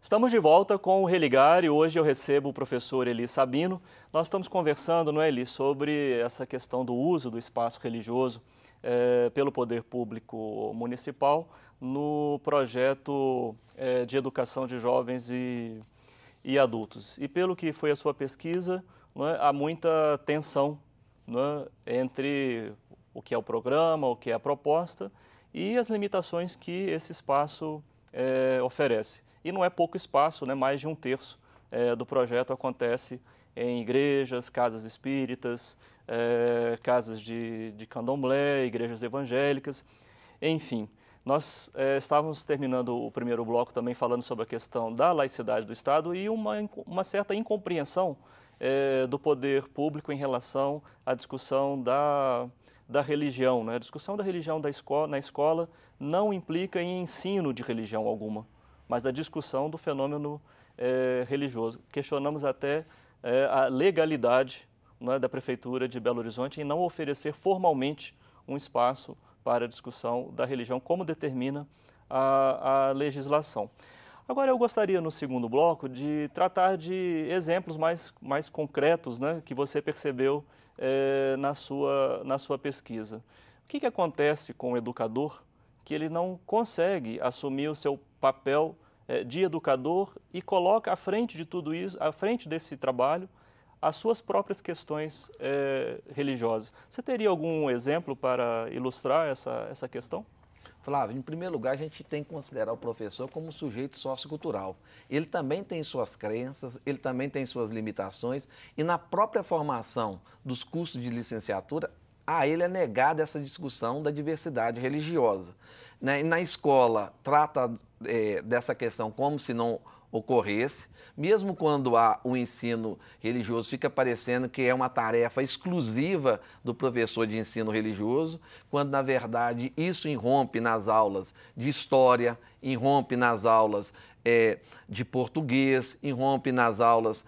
Estamos de volta com o Religar e hoje eu recebo o professor Eli Sabino. Nós estamos conversando, não é, Eli, sobre essa questão do uso do espaço religioso pelo poder público municipal no projeto de educação de jovens e adultos. E pelo que foi a sua pesquisa, não é, há muita tensão, não é, entre o que é o programa, o que é a proposta e as limitações que esse espaço oferece. E não é pouco espaço, né? Mais de um terço do projeto acontece em igrejas, casas espíritas, casas de candomblé, igrejas evangélicas, enfim. Nós estávamos terminando o primeiro bloco também falando sobre a questão da laicidade do Estado e uma certa incompreensão do poder público em relação à discussão da religião, né? A discussão da religião na escola não implica em ensino de religião alguma, mas da discussão do fenômeno religioso. Questionamos até a legalidade, né, da Prefeitura de Belo Horizonte em não oferecer formalmente um espaço para a discussão da religião, como determina a legislação. Agora, eu gostaria, no segundo bloco, de tratar de exemplos mais concretos, né, que você percebeu na sua pesquisa. O que acontece com o educador que ele não consegue assumir o seu papel de educador e coloca à frente de tudo isso, à frente desse trabalho, as suas próprias questões religiosas? Você teria algum exemplo para ilustrar essa questão? Flávio, em primeiro lugar, a gente tem que considerar o professor como um sujeito sociocultural. Ele também tem suas crenças, ele também tem suas limitações e na própria formação dos cursos de licenciatura, a ele é negada essa discussão da diversidade religiosa. Na escola, trata dessa questão como se não ocorresse, mesmo quando há o ensino religioso, fica parecendo que é uma tarefa exclusiva do professor de ensino religioso, quando, na verdade, isso irrompe nas aulas de história, irrompe nas aulas de português, irrompe nas aulas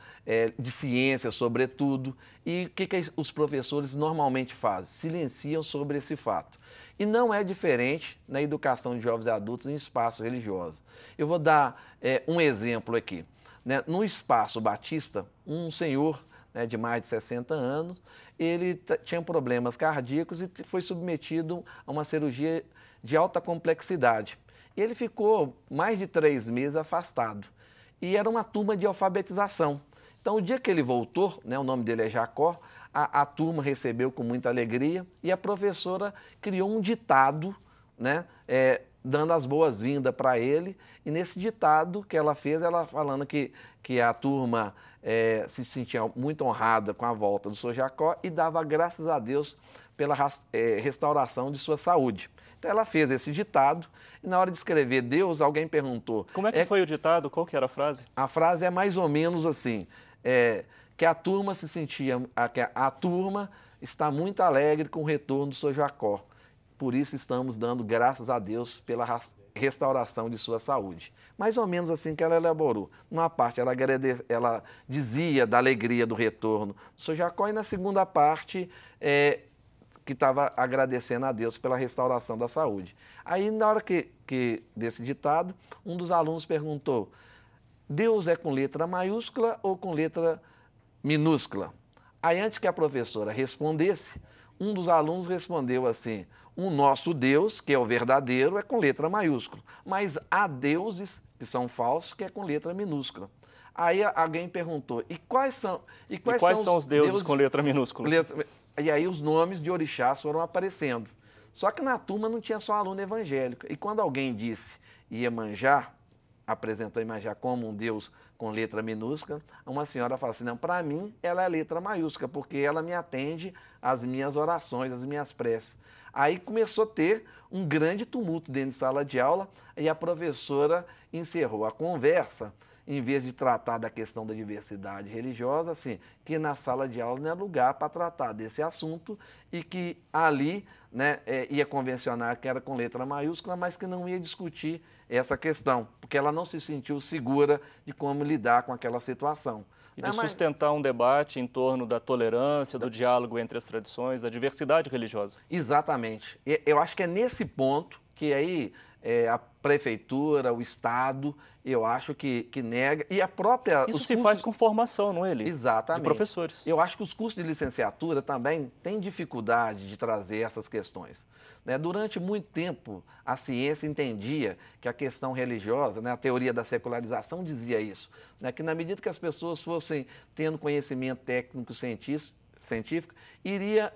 de ciência, sobretudo. E o que os professores normalmente fazem? Silenciam sobre esse fato. E não é diferente na educação de jovens e adultos em espaços religiosos. Eu vou dar um exemplo aqui. Né? No Espaço Batista, um senhor, né, de mais de 60 anos, ele tinha problemas cardíacos e foi submetido a uma cirurgia de alta complexidade. E ele ficou mais de 3 meses afastado. E era uma turma de alfabetização. Então, o dia que ele voltou, né, o nome dele é Jacó, a turma recebeu com muita alegria e a professora criou um ditado, né, dando as boas-vindas para ele. E nesse ditado que ela fez, ela falando que a turma se sentia muito honrada com a volta do Sr. Jacó e dava graças a Deus pela restauração de sua saúde. Então ela fez esse ditado e na hora de escrever Deus, alguém perguntou... Como é que foi o ditado? Qual que era a frase? A frase é mais ou menos assim, que a turma a turma está muito alegre com o retorno do Sr. Jacó. Por isso estamos dando graças a Deus pela restauração de sua saúde. Mais ou menos assim que ela elaborou. Numa parte ela dizia da alegria do retorno do Sr. Jacó e na segunda parte que estava agradecendo a Deus pela restauração da saúde. Aí na hora desse ditado, um dos alunos perguntou: Deus é com letra maiúscula ou com letra minúscula? Aí antes que a professora respondesse, um dos alunos respondeu assim: o nosso Deus, que é o verdadeiro, é com letra maiúscula, mas há deuses que são falsos, que é com letra minúscula. Aí alguém perguntou: e quais são os deuses com letra minúscula? E aí os nomes de orixás foram aparecendo. Só que na turma não tinha só aluno evangélico. E quando alguém disse Iemanjá, apresentou Iemanjá como um deus com letra minúscula, uma senhora falou assim: não, para mim ela é letra maiúscula, porque ela me atende às minhas orações, às minhas preces. Aí começou a ter um grande tumulto dentro de sala de aula e a professora encerrou a conversa, em vez de tratar da questão da diversidade religiosa, assim, que na sala de aula não é lugar para tratar desse assunto e que ali, né, ia convencionar que era com letra maiúscula, mas que não ia discutir essa questão, porque ela não se sentiu segura de como lidar com aquela situação. E de sustentar um debate em torno da tolerância, do diálogo entre as tradições, da diversidade religiosa. Exatamente. Eu acho que é nesse ponto que aí a prefeitura, o Estado, eu acho que nega. E a própria... Isso se faz com formação, não é, Eli? Exatamente. De professores. Eu acho que os cursos de licenciatura também têm dificuldade de trazer essas questões. Né? Durante muito tempo, a ciência entendia que a questão religiosa, né, a teoria da secularização dizia isso, né, que na medida que as pessoas fossem tendo conhecimento técnico científico, iria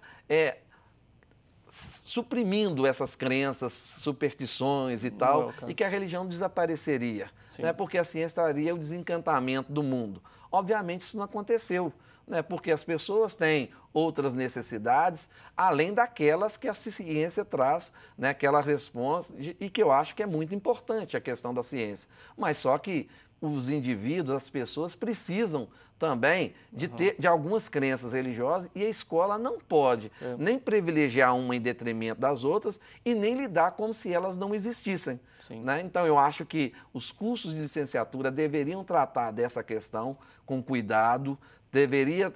suprimindo essas crenças, superstições e tal, e que a religião desapareceria, né, porque a ciência traria o desencantamento do mundo. Obviamente isso não aconteceu, né, porque as pessoas têm outras necessidades, além daquelas que a ciência traz, né, aquela resposta, e que eu acho que é muito importante a questão da ciência. Mas só que os indivíduos, as pessoas precisam também de algumas crenças religiosas, e a escola não pode nem privilegiar uma em detrimento das outras e nem lidar como se elas não existissem. Né? Então, eu acho que os cursos de licenciatura deveriam tratar dessa questão com cuidado, deveria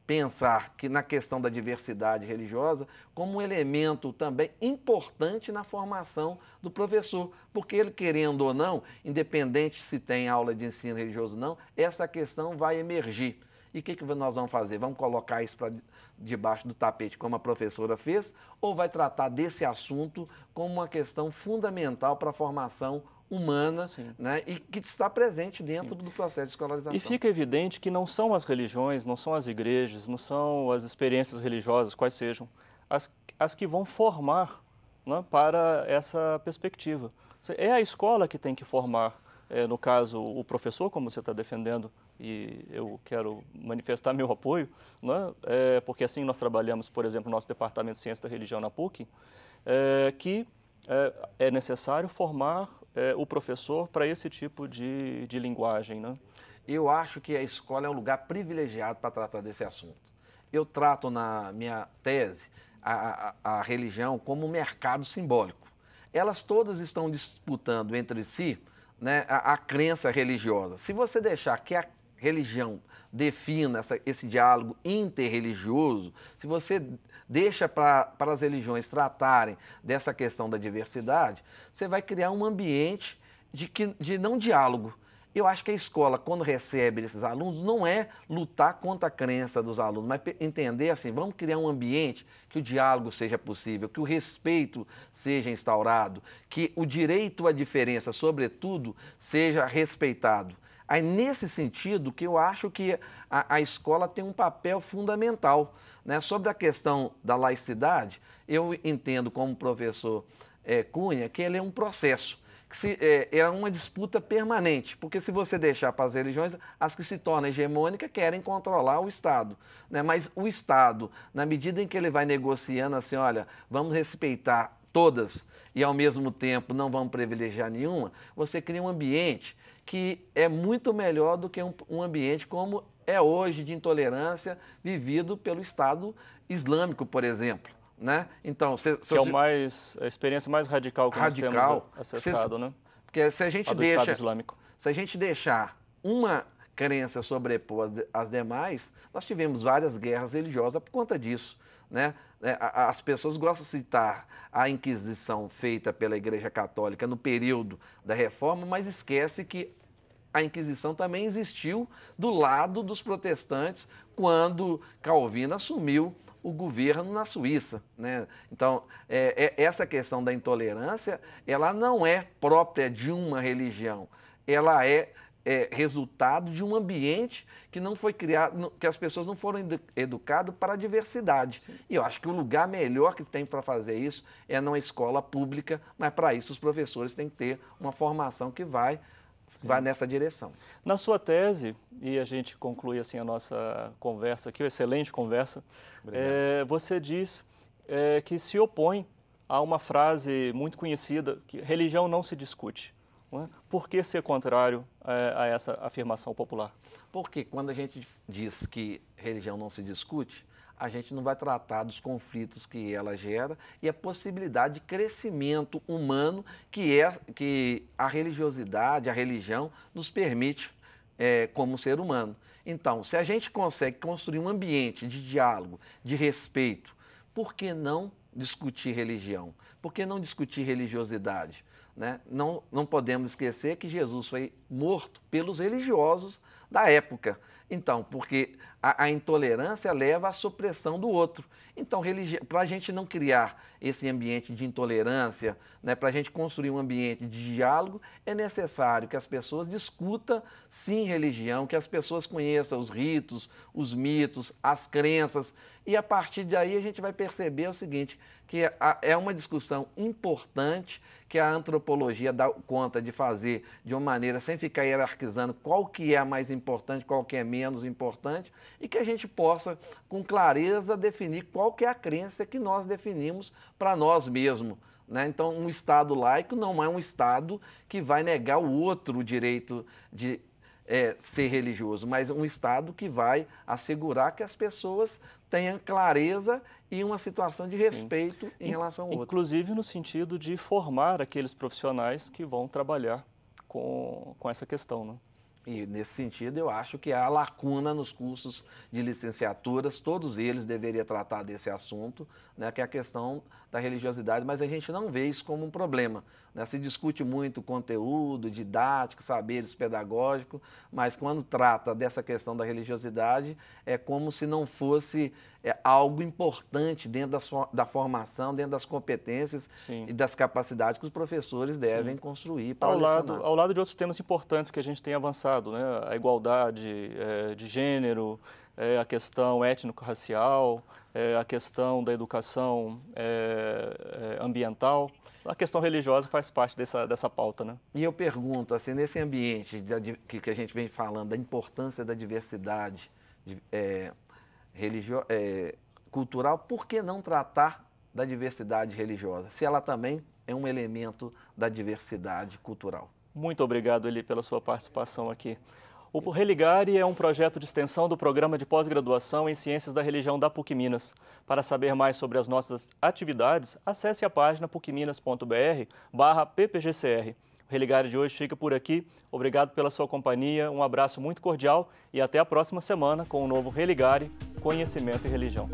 pensar que na questão da diversidade religiosa como um elemento também importante na formação do professor, porque ele, querendo ou não, independente se tem aula de ensino religioso ou não, essa questão vai emergir. E o que nós vamos fazer? Vamos colocar isso para debaixo do tapete, como a professora fez, ou vai tratar desse assunto como uma questão fundamental para a formação humana, né, e que está presente dentro do processo de escolarização. E fica evidente que não são as religiões, não são as igrejas, não são as experiências religiosas, quais sejam, as que vão formar, né, para essa perspectiva. É a escola que tem que formar, no caso, o professor, como você está defendendo, e eu quero manifestar meu apoio, né, porque assim nós trabalhamos, por exemplo, no nosso Departamento de Ciência da Religião na PUC, que é necessário formar o professor para esse tipo de linguagem, né? Eu acho que a escola é um lugar privilegiado para tratar desse assunto. Eu trato na minha tese a religião como um mercado simbólico. Elas todas estão disputando entre si, né, a crença religiosa. Se você deixar que a religião defina esse diálogo interreligioso, se você deixa para as religiões tratarem dessa questão da diversidade, você vai criar um ambiente de não diálogo. Eu acho que a escola, quando recebe esses alunos, não é lutar contra a crença dos alunos, mas entender assim, vamos criar um ambiente que o diálogo seja possível, que o respeito seja instaurado, que o direito à diferença, sobretudo, seja respeitado. Aí, nesse sentido, que eu acho que a escola tem um papel fundamental, né? Sobre a questão da laicidade, eu entendo como professor Cunha que ele é um processo, que é uma disputa permanente, porque se você deixar para as religiões, as que se tornam hegemônicas querem controlar o Estado, né? Mas o Estado, na medida em que ele vai negociando assim, olha, vamos respeitar todas e ao mesmo tempo não vamos privilegiar nenhuma, você cria um ambiente que é muito melhor do que um ambiente como é hoje de intolerância vivido pelo Estado Islâmico, por exemplo. Né? Então, que é a experiência mais radical que nós temos acessado, né? Porque se a gente Estado Islâmico. Se a gente deixar uma crença sobrepor as demais, nós tivemos várias guerras religiosas por conta disso. Né? As pessoas gostam de citar a Inquisição feita pela Igreja Católica no período da Reforma, mas esquece que a Inquisição também existiu do lado dos protestantes quando Calvino assumiu o governo na Suíça. Né? Então, essa questão da intolerância, ela não é própria de uma religião, ela é resultado de um ambiente que não foi criado, que as pessoas não foram educadas para a diversidade. E eu acho que o lugar melhor que tem para fazer isso é numa escola pública, mas para isso os professores têm que ter uma formação que vai nessa direção. Na sua tese, e a gente conclui assim a nossa conversa aqui, uma excelente conversa, você diz que se opõe a uma frase muito conhecida, que religião não se discute. Não é? Por que ser contrário a essa afirmação popular? Porque quando a gente diz que religião não se discute, a gente não vai tratar dos conflitos que ela gera e a possibilidade de crescimento humano que a religiosidade, a religião, nos permite como ser humano. Então, se a gente consegue construir um ambiente de diálogo, de respeito, por que não discutir religião? Por que não discutir religiosidade? né? Não podemos esquecer que Jesus foi morto pelos religiosos da época. Então, porque a intolerância leva à supressão do outro. Então, para a gente não criar esse ambiente de intolerância, né, para a gente construir um ambiente de diálogo, é necessário que as pessoas discutam, sim, religião, que as pessoas conheçam os ritos, os mitos, as crenças, e a partir daí a gente vai perceber o seguinte, que é uma discussão importante que a antropologia dá conta de fazer de uma maneira sem ficar hierarquizando qual que é a mais importante, qual que é menos importante, e que a gente possa, com clareza, definir qual que é a crença que nós definimos para nós mesmos, né? Então, um Estado laico não é um Estado que vai negar o outro o direito de ser religioso, mas um Estado que vai assegurar que as pessoas tenham clareza e uma situação de respeito em relação ao outro. Inclusive no sentido de formar aqueles profissionais que vão trabalhar com essa questão, né? E, nesse sentido, eu acho que há lacuna nos cursos de licenciaturas, todos eles deveriam tratar desse assunto, né, que é a questão da religiosidade, mas a gente não vê isso como um problema, né? Se discute muito conteúdo, didático, saberes pedagógicos, mas quando trata dessa questão da religiosidade, é como se não fosse algo importante dentro da formação, dentro das competências e das capacidades que os professores devem construir para lecionar. Ao lado de outros temas importantes que a gente tem avançado, né? A igualdade de gênero, a questão étnico-racial, a questão da educação ambiental. A questão religiosa faz parte dessa pauta, né? E eu pergunto, assim, nesse ambiente que a gente vem falando, da importância da diversidade cultural, por que não tratar da diversidade religiosa, se ela também é um elemento da diversidade cultural? Muito obrigado, Eli, pela sua participação aqui. O Religare é um projeto de extensão do Programa de Pós-Graduação em Ciências da Religião da PUC Minas. Para saber mais sobre as nossas atividades, acesse a página pucminas.br/ppgcr. O Religare de hoje fica por aqui. Obrigado pela sua companhia, um abraço muito cordial e até a próxima semana com o novo Religare, Conhecimento e Religião.